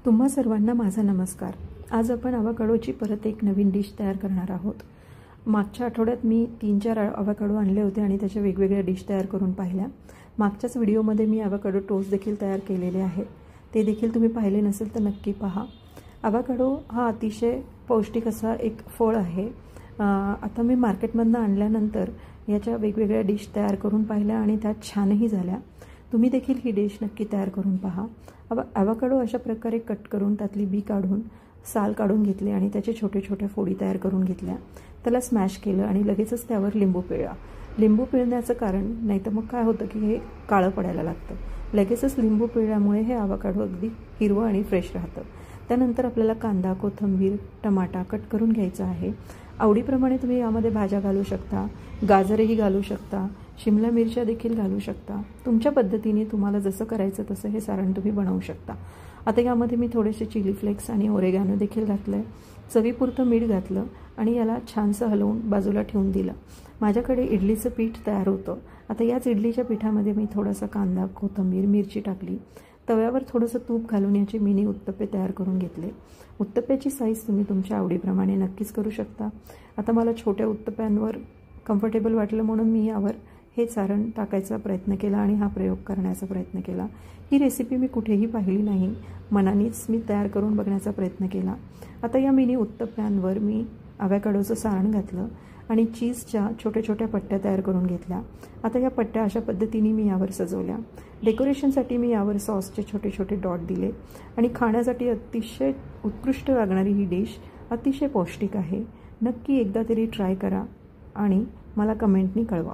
तुम्हा सर्वांना माझा नमस्कार। आज आपण अवाकाडोची परत एक नवीन डिश तयार करणार आहोत। मागच्या आठवड्यात मी 3-4 अवाकाडो आणले होते आणि त्याच्या वेगवेगळ्या डिश तयार करून पाहिल्या। मागच्याच व्हिडिओमध्ये मी अवाकाडो टोस्ट देखील तयार केलेले आहे, ते देखील तुम्ही पाहिले नसेल तर नक्की पहा। अवाकाडो हा अतिशय पौष्टिक असा एक फळ आहे। आता मी मार्केटमधून आणल्यानंतर याच्या वेगवेगळ्या डिश तयार करून पाहिल्या आणि त्या छानही झाल्या। तुम्ही देखील ही डिश नक्की तयार करून पहा। अवाकाडो अशा प्रकारे कट करून त्यातली बी काढून साल काढून घेतले आणि त्याचे छोटे छोटे फोडी तयार करून घेतल्या। त्याला स्मॅश केलं आणि लगेचच त्यावर लिंबू पिळला। लिंबू पिळण्याचं कारण नाही तर मग काय होतं की हे काळं पडायला लागतं। लगेचच लिंबू पिळल्यामुळे हे अवाकाडो अगदी हिरवं आणि फ्रेश राहतं। त्यानंतर आपल्याला कांदा, कोथिंबीर, टमाटा कट करून घ्यायचा आहे। आवडीप्रमाणे तुम्ही यामध्ये भाज्या घालू शकता, गाजरही घालू शकता, शिमला मिरच्या देखील घालू शकता। तुमच्या पद्धतीने तुम्हाला जसं करायचं तसं हे सारण तुम्ही बनवू शकता। आता यामध्ये मी थोडेसे चिली फ्लेक्स आणि ओरेगानो देखील घातले, चवीपुरतं मीठ घातलं आणि याला छानसं हलवून बाजूला ठेवून दिलं। माझ्याकडे इडलीचं पीठ तयार होतं। आता याच इडलीच्या पिठामध्ये मी थोडासा कांदा, कोथिंबीर, मिरची टाकली। तव्यावर थोडंसं तूप घालून याचे मिनी उत्तप्पे तयार करून घेतले। उत्तप्प्याची साईज तुम्ही तुमच्या आवडीप्रमाणे नक्कीच करू शकता। आता मला छोट्या उत्तप्प्यांवर कम्फर्टेबल वाटलं म्हणून मी यावर हे सारण टाकायचा प्रयत्न केला आणि हा प्रयोग करण्याचा प्रयत्न केला। ही रेसिपी मी कुठेही पाहिली नाही, मनानेच मी तयार करून बघण्याचा प्रयत्न केला। आता या मिनी उत्तप्प्यांवर मी अवाकाडोचं सारण घातलं आणि चीजच्या छोट्या छोट्या पट्ट्या तयार करून घेतल्या। आता या पट्ट्या अशा पद्धतीने मी यावर सजवल्या। डेकोरेशनसाठी मी यावर सॉसचे छोटे छोटे डॉट दिले आणि खाण्यासाठी अतिशय उत्कृष्ट लागणारी ही डिश अतिशय पौष्टिक आहे। नक्की एकदा तरी ट्राय करा आणि मला कमेंटनी कळवा।